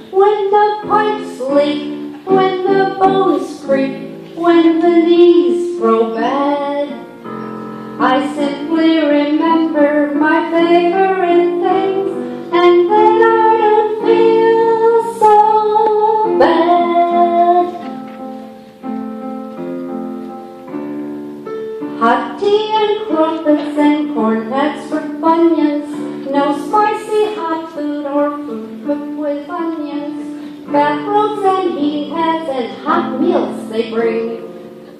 When the pipes leak, when the bones creak, when the knees grow bad, I simply remember my favorite things, and then I don't feel so bad. Hot tea and crumpets and cornets for bunions, no spicy hot food or food cooked with onions, bathrobes and heat pads and hot meals they bring.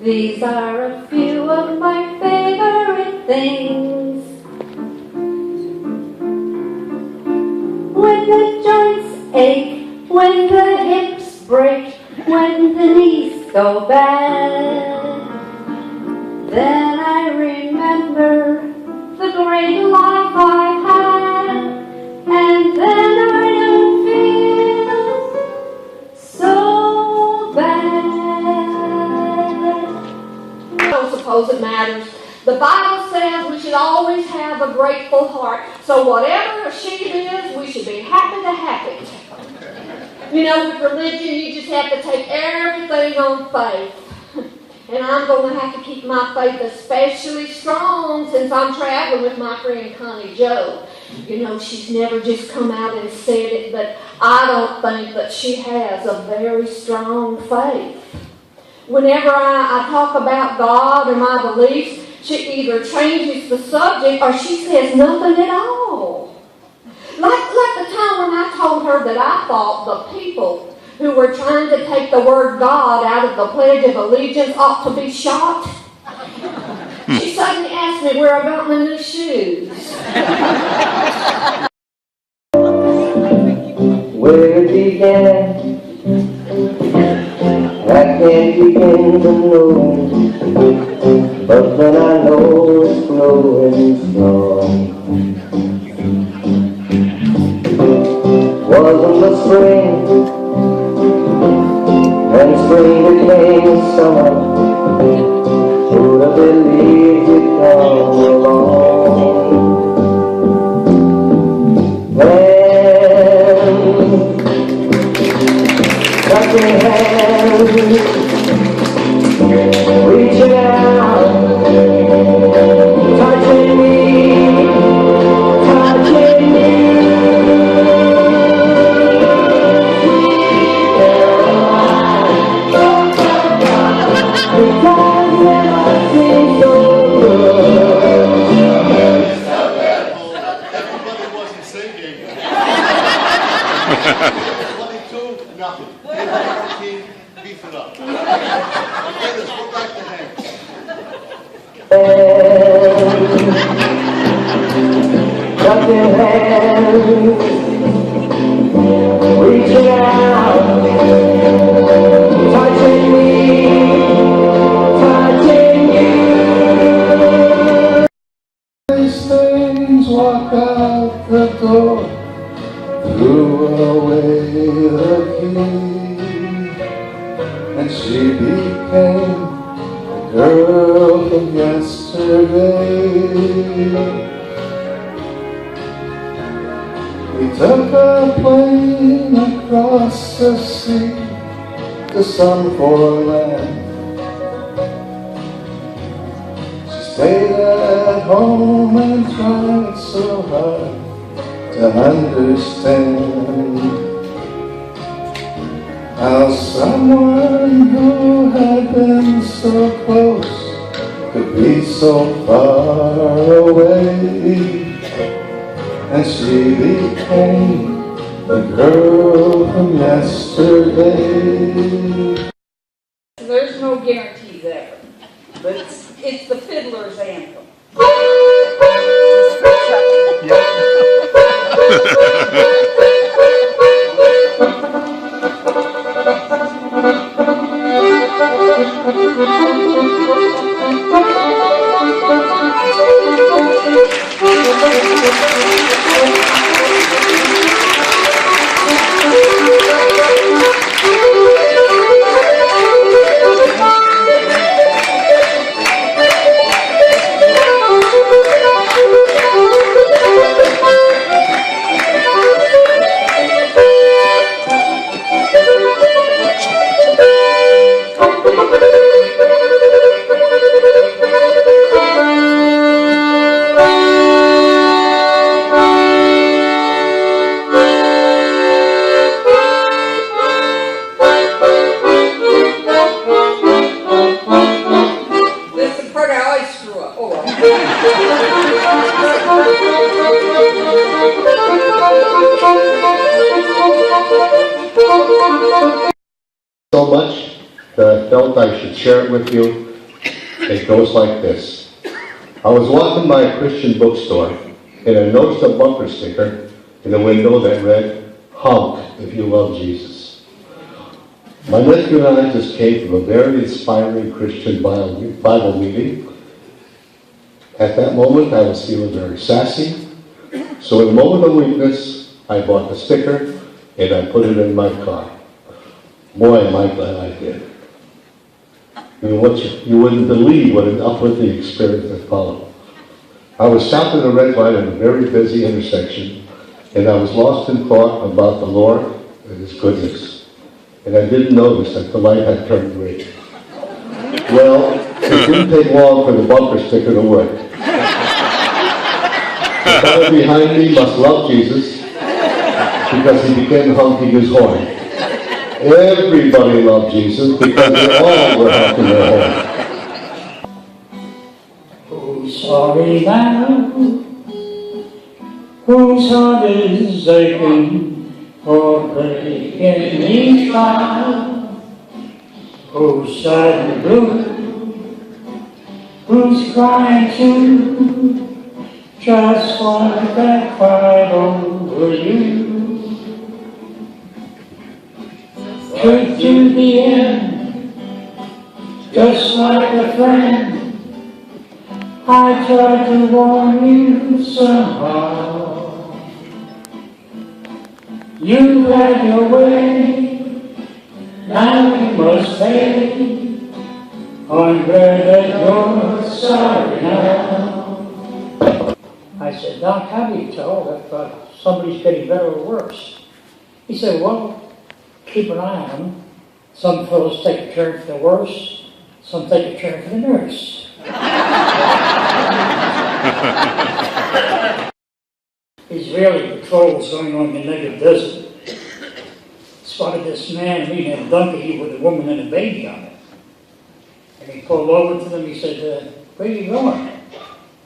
These are a few of my favorite things. When the joints ache, when the hips break, when the knees go bad, then I remember the great life I had, and then I don't feel so bad. I don't suppose it matters. The Bible says we should always have a grateful heart. So whatever she is, we should be happy to have it. You know, with religion, you just have to take everything on faith. And I'm going to have to keep my faith especially strong since I'm traveling with my friend Connie Jo. You know, she's never just come out and said it, but I don't think that she has a very strong faith. Whenever I talk about God or my beliefs, she either changes the subject or she says nothing at all. Like the time when I told her that I thought the people who were trying to take the word God out of the Pledge of Allegiance ought to be shot. She suddenly asked me where I got my new shoes. Where it began, I can't begin to know, but then I know it's growing strong. Wasn't the spring, when spring became summer, who'd have believed it'd come along? When touching hands, reaching out, touching me, touching you. Nothing. Beef it up. Okay, let's go back to hands. Touching hands, reaching out, touching me, touching you. These things walk out the door, threw away the key, and she became the girl from yesterday. We took a plane across the sea to some foreign land. She stayed at home and tried so hard to understand how someone who had been so close could be so far away. And she became the girl from yesterday. There's no guarantee there, but it's the fiddler's anthem. So much that I felt I should share it with you. It goes like this. I was walking by a Christian bookstore and I noticed a bumper sticker in the window that read, "Honk if you love Jesus." My nephew and I just came from a very inspiring Christian Bible meeting. At that moment, I was feeling very sassy. So in a moment of weakness, I bought the sticker and I put it in my car. Boy, am I glad I did. You wouldn't believe what an uplifting experience that followed. I was stopped at a red light at a very busy intersection, and I was lost in thought about the Lord and His goodness. And I didn't notice that the light had turned green. Well, it didn't take long for the bumper sticker to work. The fellow behind me must love Jesus because he began honking his horn. Everybody loved Jesus because they all were honking their horn. Who's sorry now? Whose heart is aching for breaking each vow? Who's sad and blue? Who's crying too? Just one that cried over you. Straight to the end, just like a friend. I tried to warn you somehow. You had your way, now you must pay. I'm glad that you're sorry now. I said, Doc, how do you tell if somebody's getting better or worse? He said, well, keep an eye on them. Some fellows take a turn for the worse, some take a turn for the nurse. Israeli patrols going on the Negev Desert spotted this man leading a donkey with a woman and a baby on it. And he pulled over to them. He said, where are you going?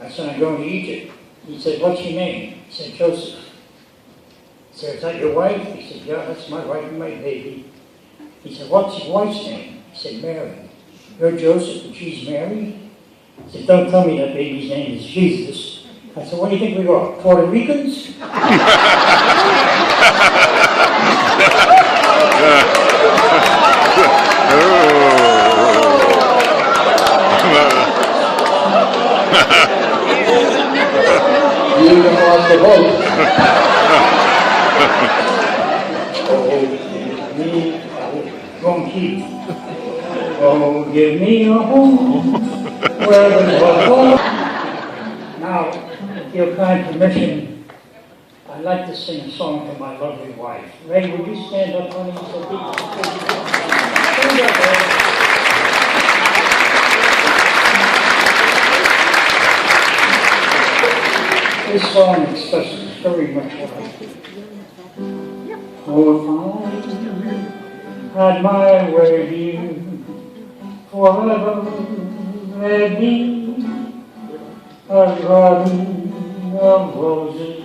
I said, I'm going to Egypt. He said, what's your name? He said, Joseph. He said, is that your wife? He said, yeah, that's my wife and my baby. He said, what's your wife's name? He said, Mary. You're Joseph and she's Mary? He said, don't tell me that baby's name is Jesus. I said, what do you think we are, Puerto Ricans? You can lost the vote. Oh, give me a home where the love. Now, with your kind permission, I'd like to sing a song to my lovely wife. Ray, would you stand up, honey? Stand up, Ray. This song expresses very much what I feel. Oh, if I had my way here, forever there'd be a garden of roses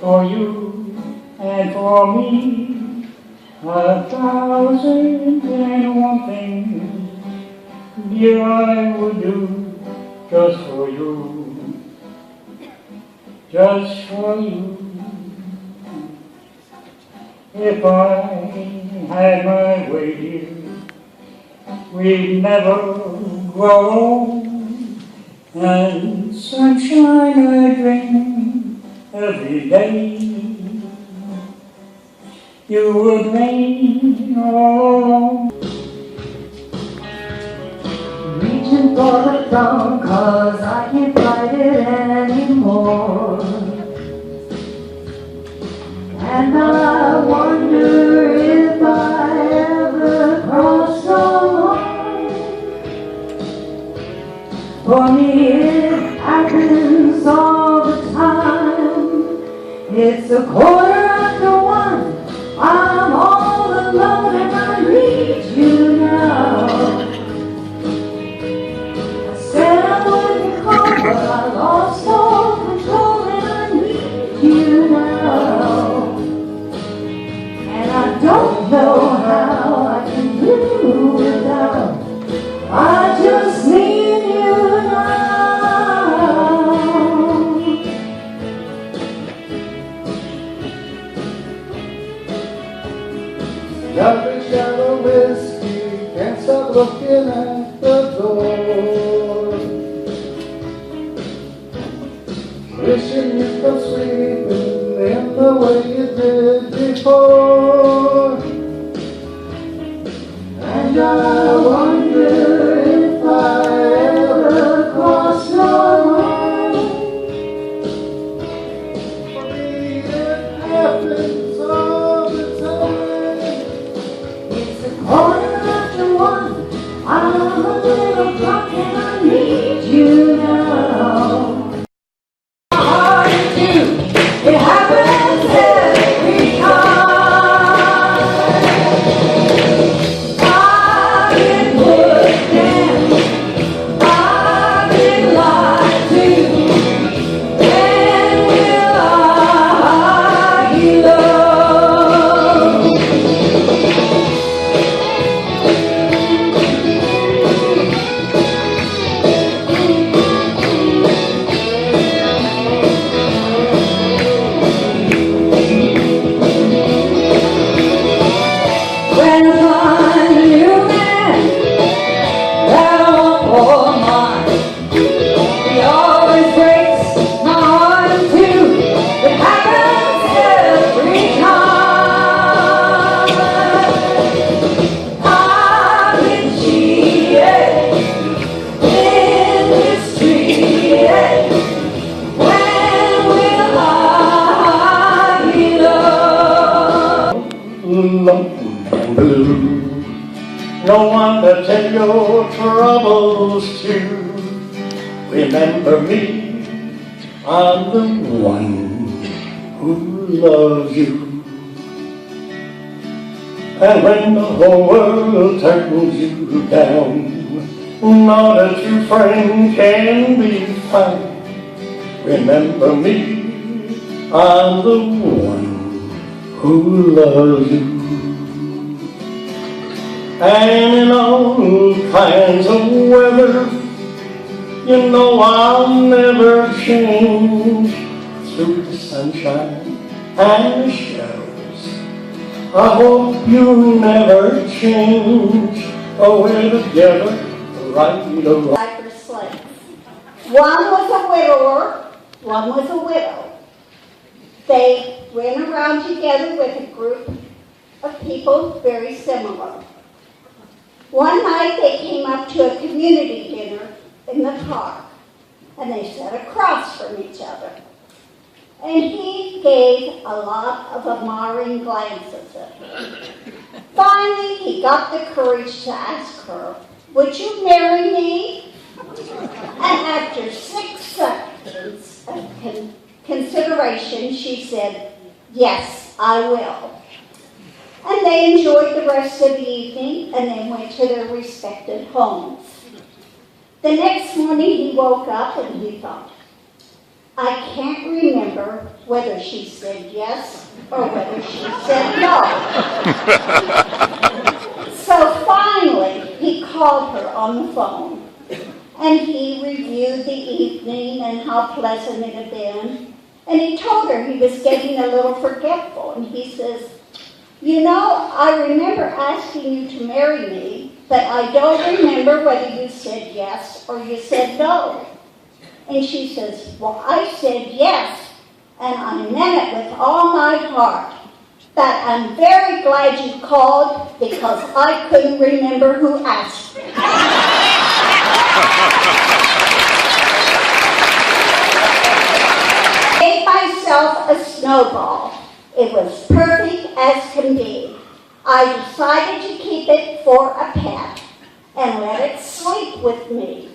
for you and for me, 1,001 things, dear, I would do just for you, just for you. If I had my way here, we'd never grow old, and sunshine I dream every day. You would rain all alone. Reaching for the dawn, 'cause I can't fight it anymore. And I wonder if I ever cross the line. For me it happens all the time. It's 1:15. I'm all alone and I need you now. I said I wouldn't call, but I lost all control and I need you now. Every shot of whiskey, can't stop looking at the door. Wishing you could sleeping in the way you did before. And I wonder if I ever cross your mind. For me it happens all the time. It's a quarter after one. I'm a little drunk and I need you now. It happens every time. I've been working, I've been lied to. When will I be loved? When I find a new man that I want for mine, he always breaks my heart in two. It happens every time. I've been cheated, been mistreated. When will I be loved? Blue. No one to tell your troubles to. Remember me, I'm the one who loves you. And when the whole world turns you down, not a true friend can be found. Remember me, I'm the one who loves you. And in all kinds of weather, you know I'll never change. Through the sunshine and the showers, I hope you never change. Oh, we're together, right away. Cypress slaves. One was a widower, one was a widow. They went around together with a group of people very similar. One night they came up to a community dinner in the park, and they sat across from each other. And he gave a lot of admiring glances at her. Finally, he got the courage to ask her, "Would you marry me?" And after 6 seconds of consideration, she said, "Yes, I will." And they enjoyed the rest of the evening and then went to their respective homes. The next morning he woke up and he thought, "I can't remember whether she said yes or whether she said no." So finally he called her on the phone and he reviewed the evening and how pleasant it had been. And he told her he was getting a little forgetful, and he says, "You know, I remember asking you to marry me, but I don't remember whether you said yes or you said no." And she says, "Well, I said yes, and I meant it with all my heart. But I'm very glad you called because I couldn't remember who asked me." I made myself a snowball. It was perfect as can be. I decided to keep it for a pet and let it sleep with me.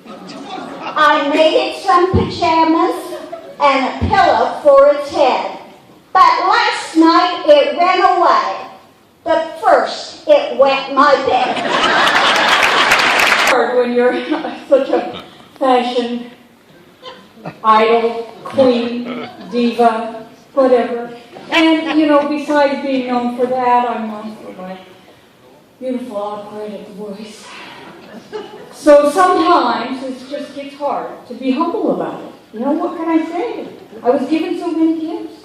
I made it some pajamas and a pillow for its head. But last night it ran away. But first it wet my bed. Hard when you're such a fashion idol, queen, diva, whatever. And, you know, besides being known for that, I'm known for my beautiful operatic voice. So sometimes it just gets hard to be humble about it. You know, what can I say? I was given so many gifts.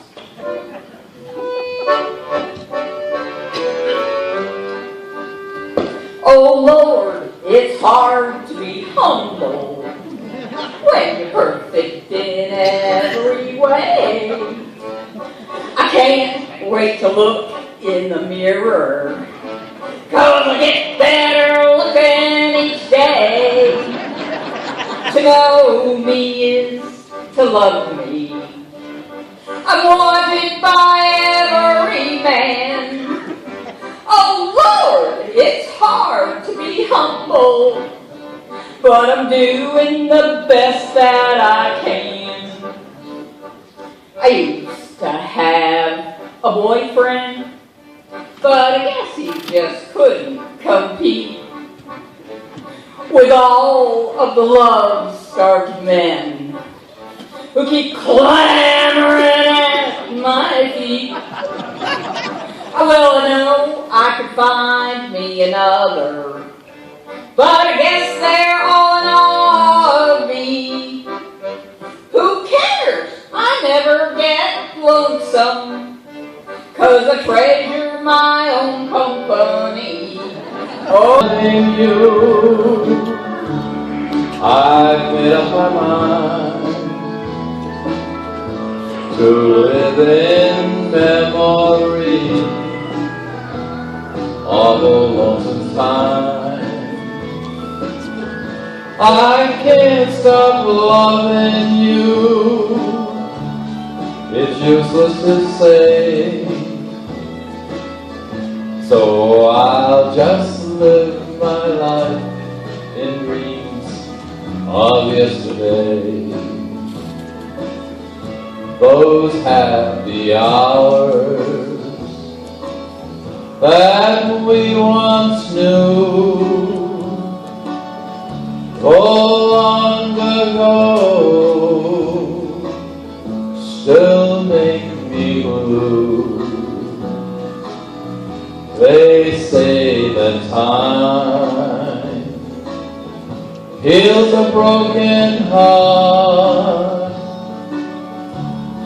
Oh Lord, it's hard to be humble when you're perfect in every way. I can't wait to look in the mirror, 'cause I get better looking each day. To know me is to love me. I'm wanted by every man. Oh Lord, it's hard to be humble, but I'm doing the best that I can. I used to have a boyfriend, but I guess he just couldn't compete with all of the love-starved men who keep clamoring at my feet. Well, I know I could find me another, but I guess they're all in RV. Who cares? I never get lonesome, 'cause I treasure my own company. Oh, you, I've made up my mind to live in memory of a lonesome time. I can't stop loving you, it's useless to say, so I'll just live my life in dreams of yesterday. Those happy hours that we once knew, oh long ago, still make me blue. They say that time heals a broken heart,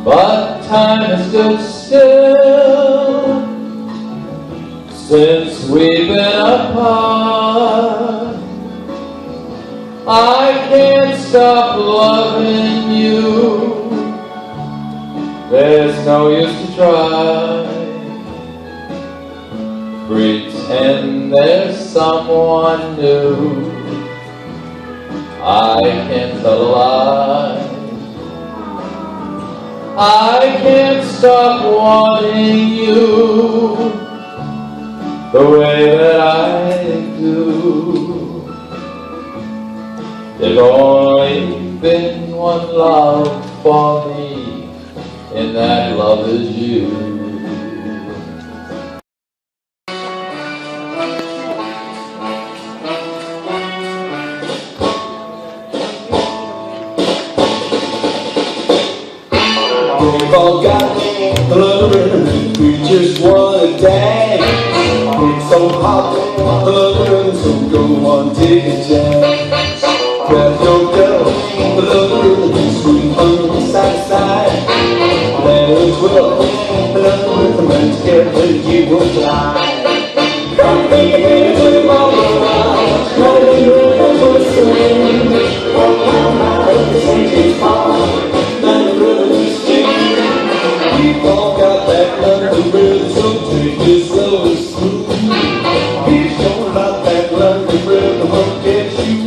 but time has stood still since we've been apart. I can't stop loving you, there's no use to try. Pretend there's someone new, I can't tell a lie. I can't stop wanting you the way that I do. There's only been one love for me, and that love is you. We've all got the love rhythm, we just wanna dance. It's so hot, the love rhythm, so go on, take a chance. Grab your girl, the love rhythm, swing from side to side. Let us roll, the love rhythm, and together you will fly. Come here, swing all around, let the rhythm will swing. Walk down high, the stage hard, let the rhythm swing. We've all got that London rhythm, so take it slow and smooth. If you don't like that London rhythm, won't get you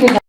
because